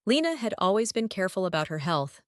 Lena had always been careful about her health,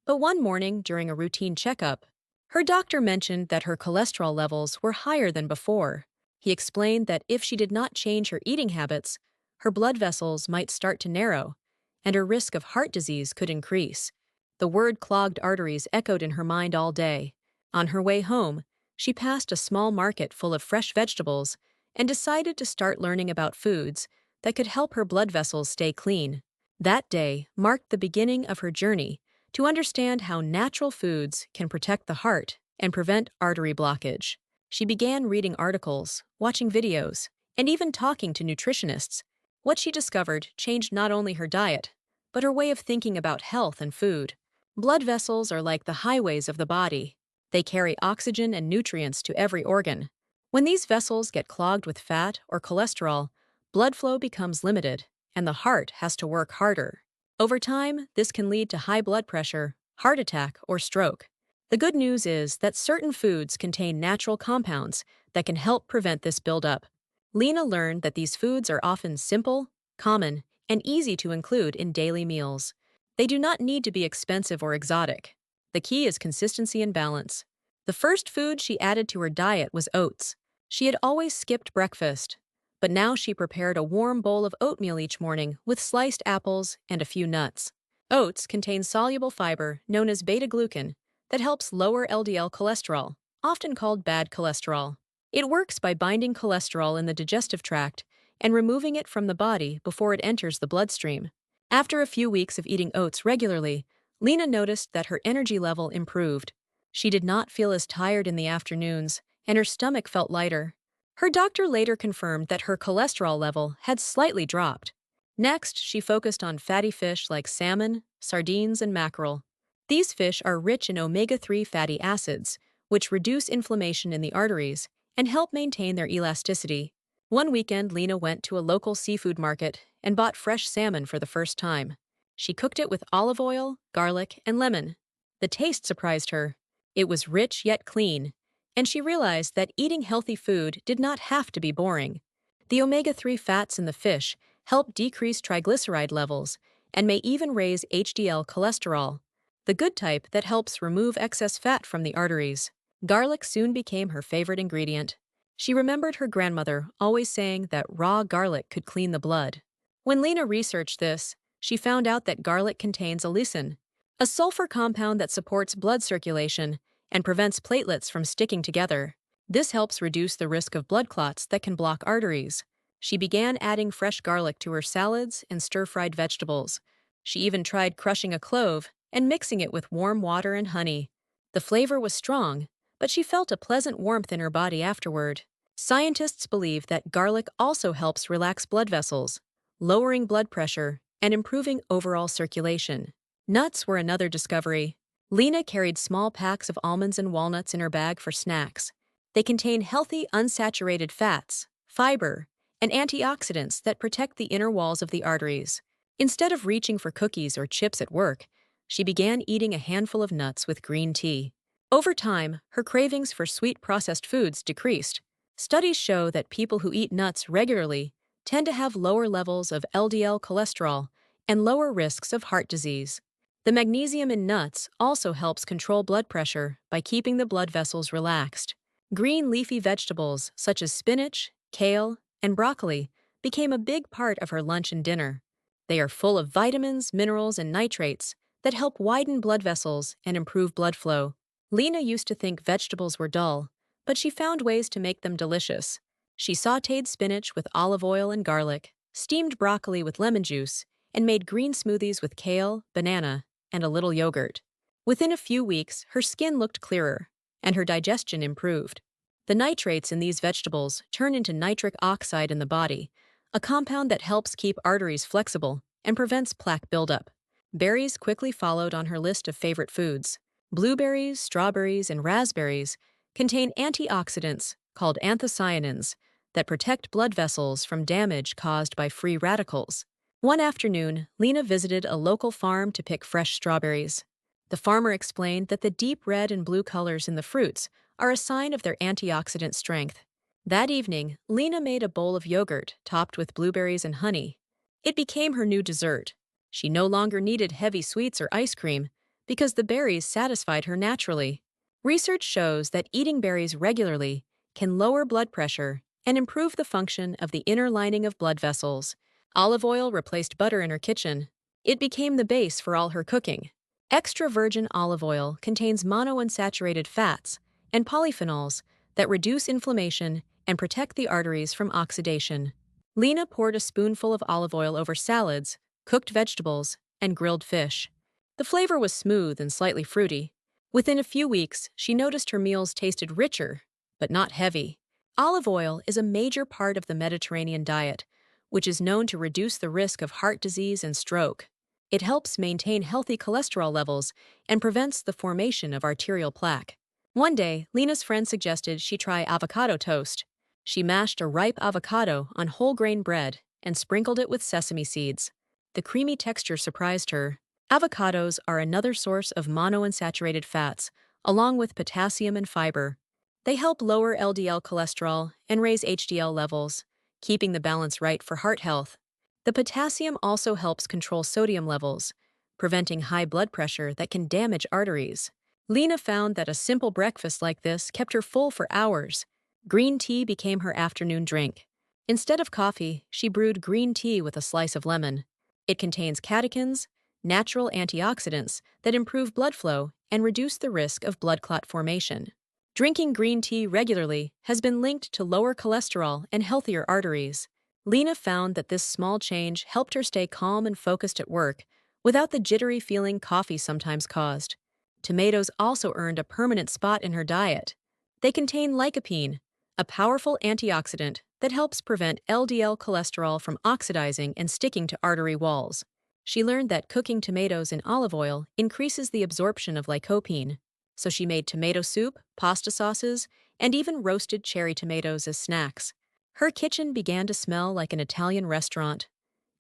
but one morning during a routine checkup, her doctor mentioned that her cholesterol levels were higher than before. He explained that if she did not change her eating habits, her blood vessels might start to narrow, and her risk of heart disease could increase. The word clogged arteries echoed in her mind all day. On her way home, she passed a small market full of fresh vegetables and decided to start learning about foods that could help her blood vessels stay clean. That day marked the beginning of her journey to understand how natural foods can protect the heart and prevent artery blockage. She began reading articles, watching videos, and even talking to nutritionists. What she discovered changed not only her diet, but her way of thinking about health and food. Blood vessels are like the highways of the body. They carry oxygen and nutrients to every organ. When these vessels get clogged with fat or cholesterol, blood flow becomes limited, and the heart has to work harder. Over time, this can lead to high blood pressure, heart attack, or stroke. The good news is that certain foods contain natural compounds that can help prevent this buildup. Lena learned that these foods are often simple, common, and easy to include in daily meals. They do not need to be expensive or exotic. The key is consistency and balance. The first food she added to her diet was oats. She had always skipped breakfast, but now she prepared a warm bowl of oatmeal each morning with sliced apples and a few nuts. Oats contain soluble fiber known as beta-glucan that helps lower LDL cholesterol, often called bad cholesterol. It works by binding cholesterol in the digestive tract and removing it from the body before it enters the bloodstream. After a few weeks of eating oats regularly, Lena noticed that her energy level improved. She did not feel as tired in the afternoons, and her stomach felt lighter. Her doctor later confirmed that her cholesterol level had slightly dropped. Next, she focused on fatty fish like salmon, sardines, and mackerel. These fish are rich in omega-3 fatty acids, which reduce inflammation in the arteries and help maintain their elasticity. One weekend, Lena went to a local seafood market and bought fresh salmon for the first time. She cooked it with olive oil, garlic, and lemon. The taste surprised her. It was rich yet clean, and she realized that eating healthy food did not have to be boring. The omega-3 fats in the fish help decrease triglyceride levels and may even raise HDL cholesterol, the good type that helps remove excess fat from the arteries. Garlic soon became her favorite ingredient. She remembered her grandmother always saying that raw garlic could clean the blood. When Lena researched this, she found out that garlic contains allicin, a sulfur compound that supports blood circulation and prevents platelets from sticking together. This helps reduce the risk of blood clots that can block arteries. She began adding fresh garlic to her salads and stir-fried vegetables. She even tried crushing a clove and mixing it with warm water and honey. The flavor was strong, but she felt a pleasant warmth in her body afterward. Scientists believe that garlic also helps relax blood vessels, lowering blood pressure and improving overall circulation. Nuts were another discovery. Lena carried small packs of almonds and walnuts in her bag for snacks. They contain healthy, unsaturated fats, fiber, and antioxidants that protect the inner walls of the arteries. Instead of reaching for cookies or chips at work, she began eating a handful of nuts with green tea. Over time, her cravings for sweet processed foods decreased. Studies show that people who eat nuts regularly tend to have lower levels of LDL cholesterol and lower risks of heart disease. The magnesium in nuts also helps control blood pressure by keeping the blood vessels relaxed. Green leafy vegetables such as spinach, kale, and broccoli became a big part of her lunch and dinner. They are full of vitamins, minerals, and nitrates that help widen blood vessels and improve blood flow. Lena used to think vegetables were dull, but she found ways to make them delicious. She sautéed spinach with olive oil and garlic, steamed broccoli with lemon juice, and made green smoothies with kale, banana, and a little yogurt. Within a few weeks, her skin looked clearer, and her digestion improved. The nitrates in these vegetables turn into nitric oxide in the body, a compound that helps keep arteries flexible and prevents plaque buildup. Berries quickly followed on her list of favorite foods. Blueberries, strawberries, and raspberries contain antioxidants called anthocyanins that protect blood vessels from damage caused by free radicals. One afternoon, Lena visited a local farm to pick fresh strawberries. The farmer explained that the deep red and blue colors in the fruits are a sign of their antioxidant strength. That evening, Lena made a bowl of yogurt topped with blueberries and honey. It became her new dessert. She no longer needed heavy sweets or ice cream because the berries satisfied her naturally. Research shows that eating berries regularly can lower blood pressure and improve the function of the inner lining of blood vessels. Olive oil replaced butter in her kitchen. It became the base for all her cooking. Extra virgin olive oil contains monounsaturated fats and polyphenols that reduce inflammation and protect the arteries from oxidation. Lena poured a spoonful of olive oil over salads, cooked vegetables, and grilled fish. The flavor was smooth and slightly fruity. Within a few weeks, she noticed her meals tasted richer, but not heavy. Olive oil is a major part of the Mediterranean diet, which is known to reduce the risk of heart disease and stroke. It helps maintain healthy cholesterol levels and prevents the formation of arterial plaque. One day, Lena's friend suggested she try avocado toast. She mashed a ripe avocado on whole grain bread and sprinkled it with sesame seeds. The creamy texture surprised her. Avocados are another source of monounsaturated fats, along with potassium and fiber. They help lower LDL cholesterol and raise HDL levels, keeping the balance right for heart health. The potassium also helps control sodium levels, preventing high blood pressure that can damage arteries. Lena found that a simple breakfast like this kept her full for hours. Green tea became her afternoon drink. Instead of coffee, she brewed green tea with a slice of lemon. It contains catechins, natural antioxidants that improve blood flow and reduce the risk of blood clot formation. Drinking green tea regularly has been linked to lower cholesterol and healthier arteries. Lena found that this small change helped her stay calm and focused at work without the jittery feeling coffee sometimes caused. Tomatoes also earned a permanent spot in her diet. They contain lycopene, a powerful antioxidant that helps prevent LDL cholesterol from oxidizing and sticking to artery walls. She learned that cooking tomatoes in olive oil increases the absorption of lycopene, so she made tomato soup, pasta sauces, and even roasted cherry tomatoes as snacks. Her kitchen began to smell like an Italian restaurant,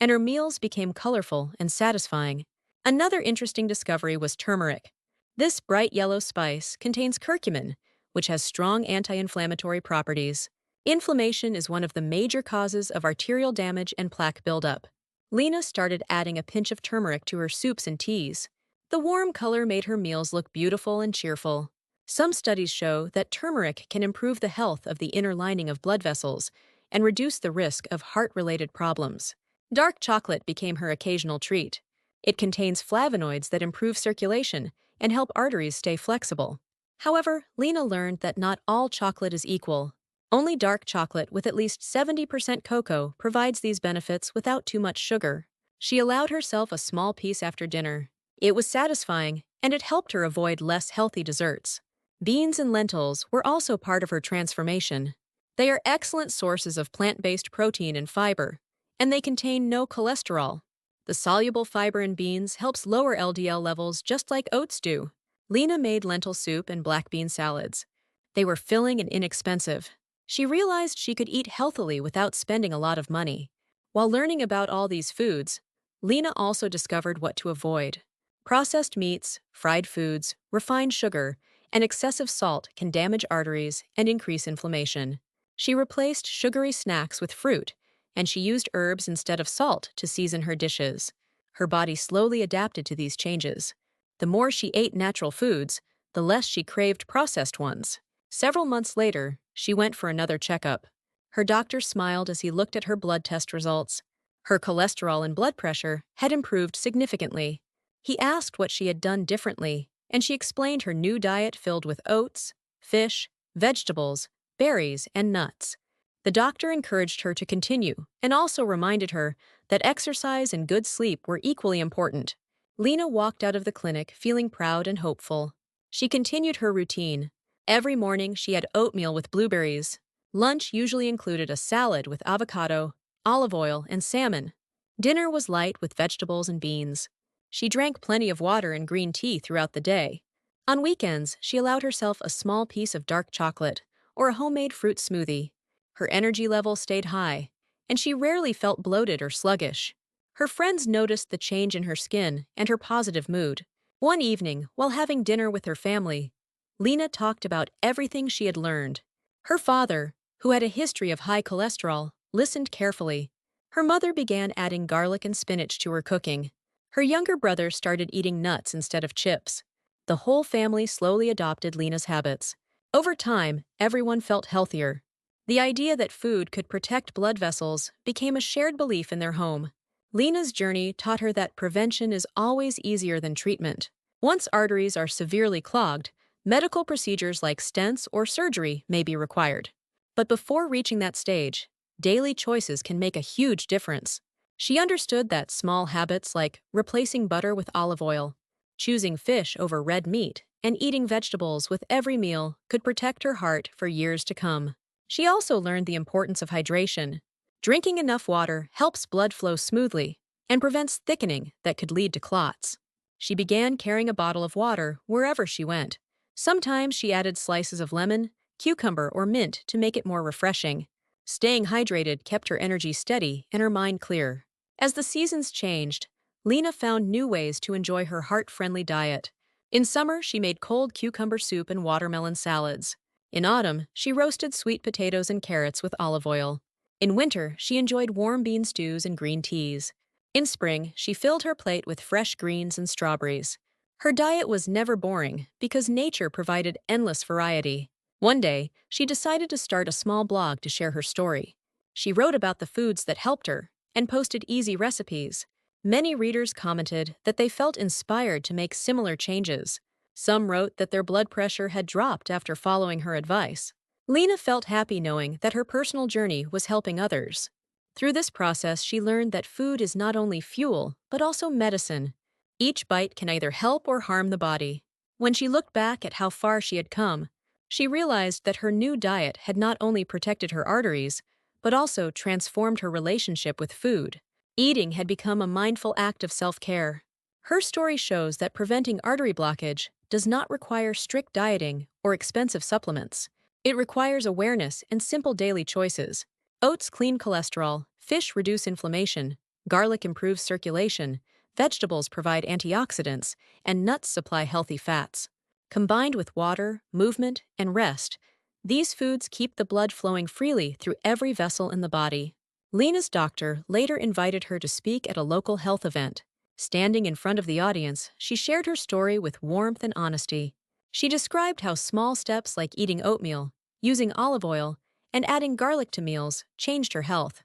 and her meals became colorful and satisfying. Another interesting discovery was turmeric. This bright yellow spice contains curcumin, which has strong anti-inflammatory properties. Inflammation is one of the major causes of arterial damage and plaque buildup. Lena started adding a pinch of turmeric to her soups and teas. The warm color made her meals look beautiful and cheerful. Some studies show that turmeric can improve the health of the inner lining of blood vessels and reduce the risk of heart-related problems. Dark chocolate became her occasional treat. It contains flavonoids that improve circulation and help arteries stay flexible. However, Lena learned that not all chocolate is equal. Only dark chocolate with at least 70% cocoa provides these benefits without too much sugar. She allowed herself a small piece after dinner. It was satisfying, and it helped her avoid less healthy desserts. Beans and lentils were also part of her transformation. They are excellent sources of plant-based protein and fiber, and they contain no cholesterol. The soluble fiber in beans helps lower LDL levels just like oats do. Lena made lentil soup and black bean salads. They were filling and inexpensive. She realized she could eat healthily without spending a lot of money. While learning about all these foods, Lena also discovered what to avoid. Processed meats, fried foods, refined sugar, and excessive salt can damage arteries and increase inflammation. She replaced sugary snacks with fruit, and she used herbs instead of salt to season her dishes. Her body slowly adapted to these changes. The more she ate natural foods, the less she craved processed ones. Several months later, she went for another checkup. Her doctor smiled as he looked at her blood test results. Her cholesterol and blood pressure had improved significantly. He asked what she had done differently, and she explained her new diet filled with oats, fish, vegetables, berries, and nuts. The doctor encouraged her to continue and also reminded her that exercise and good sleep were equally important. Lena walked out of the clinic feeling proud and hopeful. She continued her routine. Every morning she had oatmeal with blueberries. Lunch usually included a salad with avocado, olive oil, and salmon. Dinner was light with vegetables and beans. She drank plenty of water and green tea throughout the day. On weekends, she allowed herself a small piece of dark chocolate or a homemade fruit smoothie. Her energy level stayed high, and she rarely felt bloated or sluggish. Her friends noticed the change in her skin and her positive mood. One evening, while having dinner with her family, Lena talked about everything she had learned. Her father, who had a history of high cholesterol, listened carefully. Her mother began adding garlic and spinach to her cooking. Her younger brother started eating nuts instead of chips. The whole family slowly adopted Lena's habits. Over time, everyone felt healthier. The idea that food could protect blood vessels became a shared belief in their home. Lena's journey taught her that prevention is always easier than treatment. Once arteries are severely clogged, medical procedures like stents or surgery may be required. But before reaching that stage, daily choices can make a huge difference. She understood that small habits like replacing butter with olive oil, choosing fish over red meat, and eating vegetables with every meal could protect her heart for years to come. She also learned the importance of hydration. Drinking enough water helps blood flow smoothly and prevents thickening that could lead to clots. She began carrying a bottle of water wherever she went. Sometimes she added slices of lemon, cucumber, or mint to make it more refreshing. Staying hydrated kept her energy steady and her mind clear. As the seasons changed, Lena found new ways to enjoy her heart-friendly diet. In summer, she made cold cucumber soup and watermelon salads. In autumn, she roasted sweet potatoes and carrots with olive oil. In winter, she enjoyed warm bean stews and green teas. In spring, she filled her plate with fresh greens and strawberries. Her diet was never boring because nature provided endless variety. One day, she decided to start a small blog to share her story. She wrote about the foods that helped her and posted easy recipes. Many readers commented that they felt inspired to make similar changes. Some wrote that their blood pressure had dropped after following her advice. Lena felt happy knowing that her personal journey was helping others. Through this process, she learned that food is not only fuel, but also medicine. Each bite can either help or harm the body. When she looked back at how far she had come, she realized that her new diet had not only protected her arteries, but also transformed her relationship with food. Eating had become a mindful act of self-care. Her story shows that preventing artery blockage does not require strict dieting or expensive supplements. It requires awareness and simple daily choices. Oats clean cholesterol, fish reduce inflammation, garlic improves circulation, vegetables provide antioxidants, and nuts supply healthy fats. Combined with water, movement, and rest, these foods keep the blood flowing freely through every vessel in the body. Lena's doctor later invited her to speak at a local health event. Standing in front of the audience, she shared her story with warmth and honesty. She described how small steps like eating oatmeal, using olive oil, and adding garlic to meals changed her health.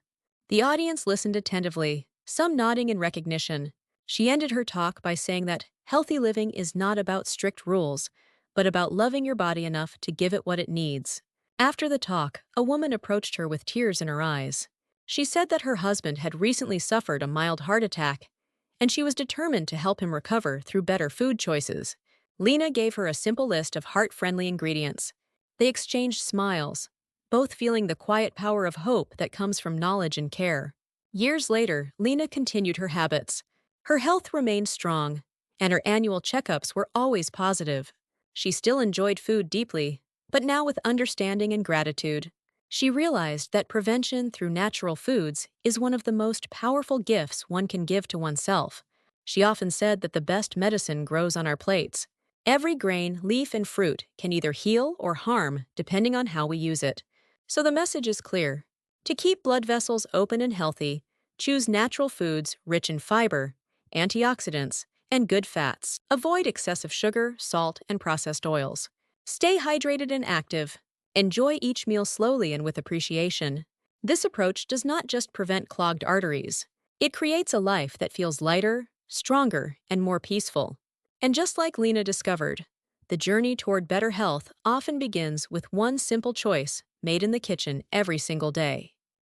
The audience listened attentively, some nodding in recognition. She ended her talk by saying that healthy living is not about strict rules, but about loving your body enough to give it what it needs. After the talk, a woman approached her with tears in her eyes. She said that her husband had recently suffered a mild heart attack, and she was determined to help him recover through better food choices. Lena gave her a simple list of heart-friendly ingredients. They exchanged smiles, both feeling the quiet power of hope that comes from knowledge and care. Years later, Lena continued her habits. Her health remained strong, and her annual checkups were always positive. She still enjoyed food deeply, but now with understanding and gratitude. She realized that prevention through natural foods is one of the most powerful gifts one can give to oneself. She often said that the best medicine grows on our plates. Every grain, leaf, and fruit can either heal or harm depending on how we use it. So the message is clear. To keep blood vessels open and healthy, choose natural foods rich in fiber, antioxidants, and good fats. Avoid excessive sugar, salt, and processed oils. Stay hydrated and active. Enjoy each meal slowly and with appreciation. This approach does not just prevent clogged arteries. It creates a life that feels lighter, stronger, and more peaceful. And just like Lena discovered, the journey toward better health often begins with one simple choice made in the kitchen every single day.